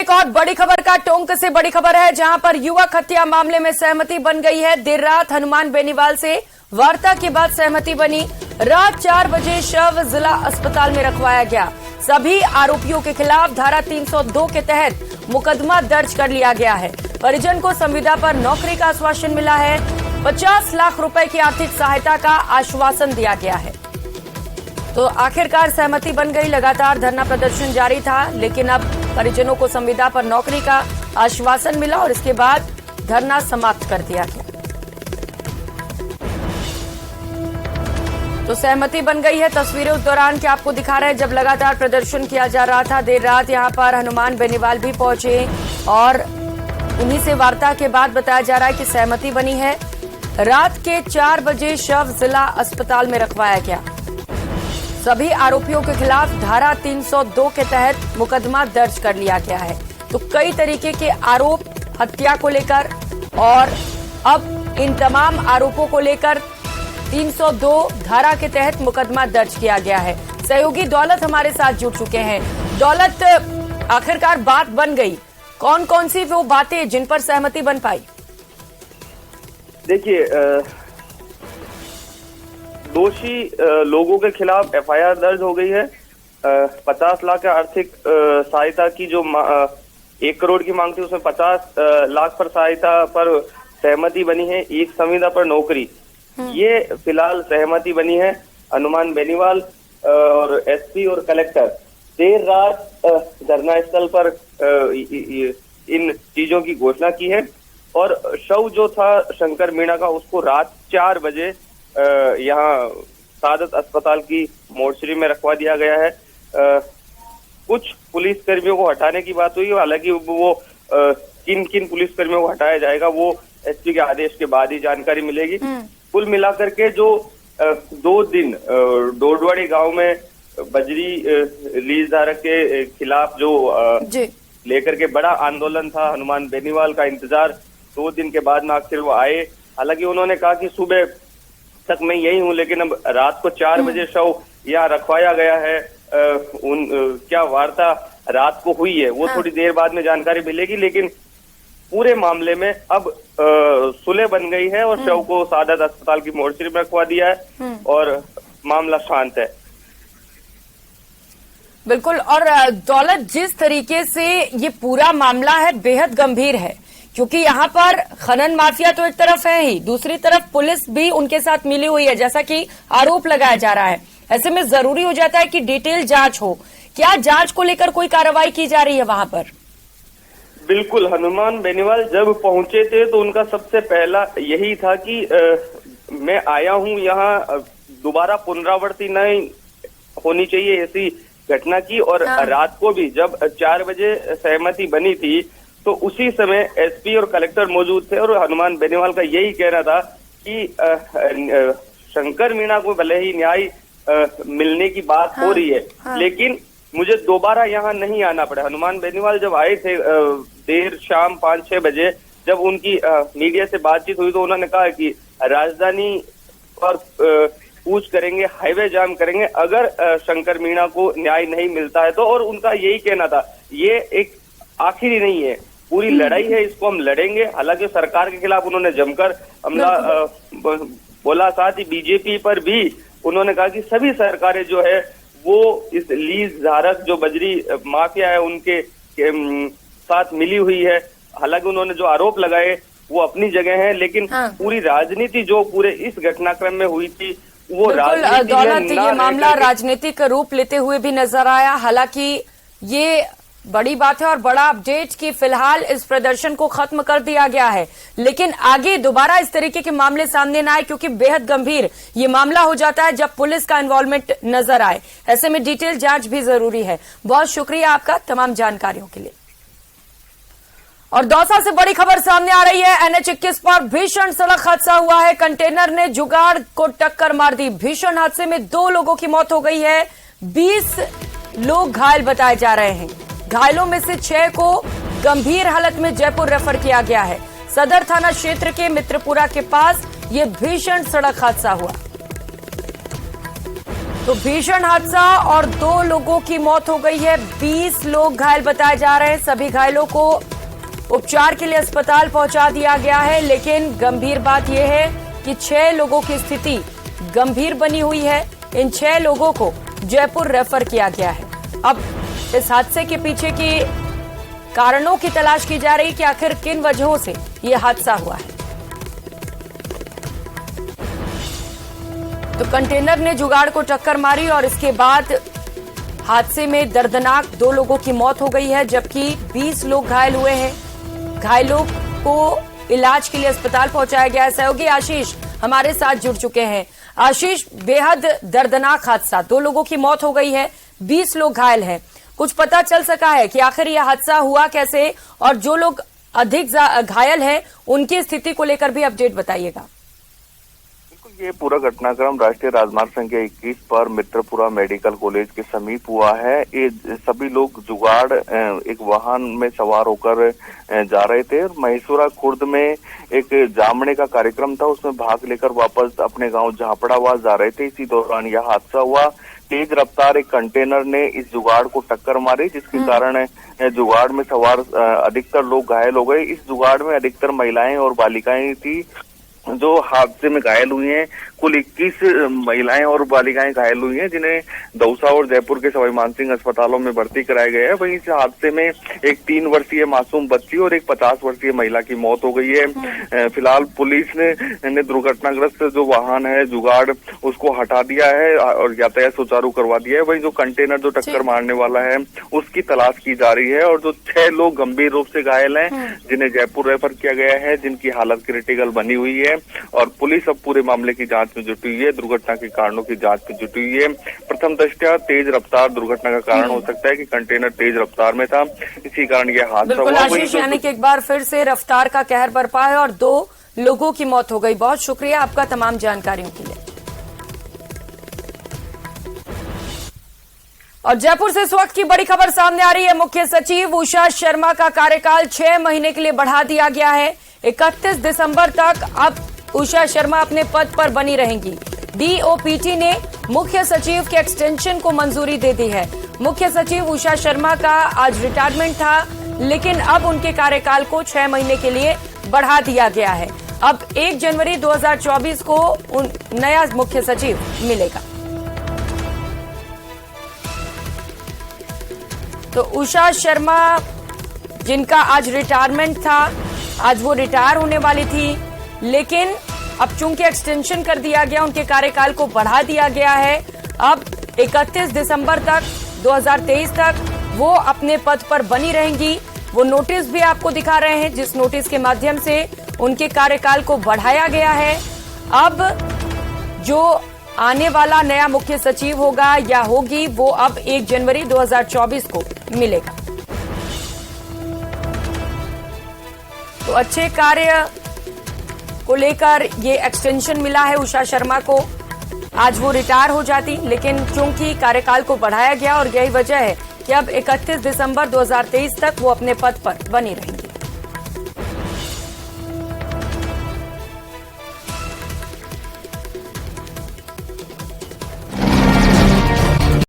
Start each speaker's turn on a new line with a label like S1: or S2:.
S1: एक और बड़ी खबर का टोंक से बड़ी खबर है, जहां पर युवक हत्या मामले में सहमति बन गई है। देर रात हनुमान बेनीवाल से वार्ता के बाद सहमति बनी। रात 4 बजे शव जिला अस्पताल में रखवाया गया। सभी आरोपियों के खिलाफ धारा 302 के तहत मुकदमा दर्ज कर लिया गया है। परिजन को संविदा पर नौकरी का आश्वासन मिला है। 50 लाख रुपए की आर्थिक सहायता का आश्वासन दिया गया है। तो आखिरकार सहमति बन गई। लगातार धरना प्रदर्शन जारी था, लेकिन अब परिजनों को संविदा पर नौकरी का आश्वासन मिला और इसके बाद धरना समाप्त कर दिया गया। तो सहमति बन गई है। तस्वीरें उस दौरान की आपको दिखा रहे हैं जब लगातार प्रदर्शन किया जा रहा था। देर रात यहां पर हनुमान बेनीवाल भी पहुंचे और उन्हीं से वार्ता के बाद बताया जा रहा है कि सहमति बनी है। रात के 4 बजे शव जिला अस्पताल में रखवाया गया। सभी आरोपियों के खिलाफ धारा 302 के तहत मुकदमा दर्ज कर लिया गया है। तो कई तरीके के आरोप हत्या को लेकर और अब इन तमाम आरोपों को लेकर 302 धारा के तहत मुकदमा दर्ज किया गया है। सहयोगी दौलत हमारे साथ जुड़ चुके हैं। दौलत, आखिरकार बात बन गई, कौन कौन सी वो बातें जिन पर सहमति बन पाई?
S2: देखिए, दोषी लोगों के खिलाफ एफआईआर दर्ज हो गई है। 50 लाख आर्थिक सहायता की जो 1 करोड़ की मांग थी, उसमें 50 लाख पर सहायता पर सहमति बनी है। एक संविदा पर नौकरी, ये फिलहाल सहमति बनी है। हनुमान बेनीवाल और एसपी और कलेक्टर देर रात धरना स्थल पर इन चीजों की घोषणा की है और शव जो था शंकर मीणा का, उसको रात 4 बजे यहाँ सादत अस्पताल की मोर्चरी में रखवा दिया गया है। कुछ पुलिस कर्मियों को हटाने की बात हुई, हालांकि वो किन किन पुलिस कर्मियों को हटाया जाएगा वो एसपी के आदेश के बाद ही जानकारी मिलेगी। कुल मिलाकर के जो 2 दिन डोडवाड़ी गांव में बजरी लीज धारक के खिलाफ जो लेकर के बड़ा आंदोलन था, हनुमान बेनीवाल का इंतजार 2 दिन के बाद में आखिर वो आए। हालांकि उन्होंने कहा कि सुबह तक मैं यही हूं, लेकिन अब रात को 4 बजे शव यहाँ रखवाया गया है। क्या वार्ता रात को हुई है वो थोड़ी देर बाद में जानकारी मिलेगी, लेकिन पूरे मामले में अब सुलह बन गई है और शव को सादत अस्पताल की मोर्चरी में रखवा दिया है और मामला शांत है।
S1: बिल्कुल। और दौलत, जिस तरीके से ये पूरा मामला है बेहद गंभीर है, क्योंकि यहाँ पर खनन माफिया तो एक तरफ है ही, दूसरी तरफ पुलिस भी उनके साथ मिली हुई है, जैसा कि आरोप लगाया जा रहा है। ऐसे में जरूरी हो जाता है कि डिटेल जांच हो। क्या जांच को लेकर कोई कार्रवाई की जा रही है वहां पर?
S2: बिल्कुल। हनुमान बेनीवाल जब पहुंचे थे तो उनका सबसे पहला यही था कि मैं आया हूं यहाँ, दोबारा पुनरावृत्ति नहीं होनी चाहिए ऐसी घटना की। और रात को भी जब 4 बजे सहमति बनी थी तो उसी समय एसपी और कलेक्टर मौजूद थे और हनुमान बेनीवाल का यही कहना था कि शंकर मीणा को भले ही न्याय मिलने की बात हो रही है, लेकिन मुझे दोबारा यहाँ नहीं आना पड़ा। हनुमान बेनीवाल जब आए थे देर शाम 5-6 बजे, जब उनकी मीडिया से बातचीत हुई तो उन्होंने कहा कि राजधानी पर पूछ करेंगे, हाईवे जाम करेंगे अगर शंकर मीणा को न्याय नहीं मिलता है तो। और उनका यही कहना था, ये एक आखिरी नहीं है, पूरी लड़ाई है, इसको हम लड़ेंगे। हालांकि सरकार के खिलाफ उन्होंने जमकर हमला बोला। साथ ही बीजेपी पर भी उन्होंने कहा कि सभी सरकारें जो है वो इस लीज धारक जो बजरी माफिया है उनके साथ मिली हुई है। हालांकि उन्होंने जो आरोप लगाए वो अपनी जगह है, लेकिन पूरी राजनीति जो पूरे इस घटनाक्रम में हुई थी वो राजनीति
S1: दौलत, ये मामला राजनीतिक रूप लेते हुए भी नजर आया। हालांकि ये बड़ी बात है और बड़ा अपडेट कि फिलहाल इस प्रदर्शन को खत्म कर दिया गया है, लेकिन आगे दोबारा इस तरीके के मामले सामने ना आए, क्योंकि बेहद गंभीर ये मामला हो जाता है जब पुलिस का इन्वॉल्वमेंट नजर आए। ऐसे में डिटेल जांच भी जरूरी है। बहुत शुक्रिया आपका तमाम जानकारियों के लिए। और दौसा से बड़ी खबर सामने आ रही है। NH21 पर भीषण सड़क हादसा हुआ है। कंटेनर ने जुगाड़ को टक्कर मार दी। भीषण हादसे में 2 लोगों की मौत हो गई है, 20 लोग घायल बताए जा रहे हैं। घायलों में से 6 को गंभीर हालत में जयपुर रेफर किया गया है। सदर थाना क्षेत्र के मित्रपुरा के पास यह भीषण सड़क हादसा हुआ। तो भीषण हादसा और 2 लोगों की मौत हो गई है। 20 लोग घायल बताए जा रहे हैं। सभी घायलों को उपचार के लिए अस्पताल पहुंचा दिया गया है, लेकिन गंभीर बात यह है कि 6 लोगों की स्थिति गंभीर बनी हुई है। इन 6 लोगों को जयपुर रेफर किया गया है। अब इस हादसे के पीछे के कारणों की तलाश की जा रही कि आखिर किन वजहों से यह हादसा हुआ है। तो कंटेनर ने जुगाड़ को टक्कर मारी और इसके बाद हादसे में दर्दनाक 2 लोगों की मौत हो गई है, जबकि 20 लोग घायल हुए हैं। घायलों को इलाज के लिए अस्पताल पहुंचाया गया है। सहयोगी आशीष हमारे साथ जुड़ चुके हैं। आशीष, बेहद दर्दनाक हादसा, 2 लोगों की मौत हो गई है, 20 लोग घायल हैं। कुछ पता चल सका है कि आखिर यह हादसा हुआ कैसे, और जो लोग अधिक घायल हैं उनकी स्थिति को लेकर भी अपडेट बताइएगा।
S3: ये पूरा घटनाक्रम राष्ट्रीय राजमार्ग संख्या 21 पर मित्रपुरा मेडिकल कॉलेज के समीप हुआ है। ये सभी लोग जुगाड़ एक वाहन में सवार होकर जा रहे थे। महेश्वरा खुर्द में एक जामने का कार्यक्रम था, उसमें भाग लेकर वापस अपने गांव झापड़ावास जा रहे थे। इसी दौरान यह हादसा हुआ। तेज रफ्तार एक कंटेनर ने इस जुगाड़ को टक्कर मारी, जिसके कारण जुगाड़ में सवार अधिकतर लोग घायल हो गए। इस जुगाड़ में अधिकतर महिलाएं और बालिकाएं थी जो हादसे में घायल हुई हैं। कुल 21 महिलाएं और बालिकाएं घायल हुई हैं, जिन्हें दौसा और जयपुर के सवाई मानसिंह अस्पतालों में भर्ती कराया गया है। वहीं इस हादसे में एक 3 वर्षीय मासूम बच्ची और एक 50 वर्षीय महिला की मौत हो गई है। फिलहाल पुलिस ने दुर्घटनाग्रस्त जो वाहन है जुगाड़ उसको हटा दिया है और यातायात सुचारू करवा दिया है। वहीं जो कंटेनर जो टक्कर मारने वाला है उसकी तलाश की जा रही है। और जो 6 लोग गंभीर रूप से घायल हैं, जिन्हें जयपुर रेफर किया गया है, जिनकी हालत क्रिटिकल बनी हुई है। और पुलिस अब पूरे मामले की जांच में जुटी हुई है, दुर्घटना के कारणों की जांच में जुटी हुई है। प्रथम दृष्टया तेज रफ्तार दुर्घटना का कारण हो सकता है कि कंटेनर तेज रफ्तार में था, इसी कारण यह हादसा हुआ।
S1: आशीष, यानी कि एक बार फिर से रफ्तार का कहर बरपा है और 2 लोगों की मौत हो गई। बहुत शुक्रिया आपका तमाम जानकारियों के लिए। और जयपुर से इस वक्त की बड़ी खबर सामने आ रही है। मुख्य सचिव उषा शर्मा का कार्यकाल 6 महीने के लिए बढ़ा दिया गया है। 31 दिसंबर तक अब उषा शर्मा अपने पद पर बनी रहेंगी। डीओपीटी ने मुख्य सचिव के एक्सटेंशन को मंजूरी दे दी है। मुख्य सचिव उषा शर्मा का आज रिटायरमेंट था, लेकिन अब उनके कार्यकाल को 6 महीने के लिए बढ़ा दिया गया है। अब 1 जनवरी 2024 को नया मुख्य सचिव मिलेगा। तो उषा शर्मा, जिनका आज रिटायरमेंट था, आज वो रिटायर होने वाली थी, लेकिन अब चूंकि एक्सटेंशन कर दिया गया, उनके कार्यकाल को बढ़ा दिया गया है। अब 31 दिसंबर तक 2023 तक वो अपने पद पर बनी रहेंगी। वो नोटिस भी आपको दिखा रहे हैं, जिस नोटिस के माध्यम से उनके कार्यकाल को बढ़ाया गया है। अब जो आने वाला नया मुख्य सचिव होगा या होगी, वो अब 1 जनवरी 2024 को मिलेगा। तो अच्छे कार्य को लेकर ये एक्सटेंशन मिला है उषा शर्मा को। आज वो रिटायर हो जाती, लेकिन चूंकि कार्यकाल को बढ़ाया गया और यही वजह है कि अब 31 दिसंबर 2023 तक वो अपने पद पर बनी रहेंगी।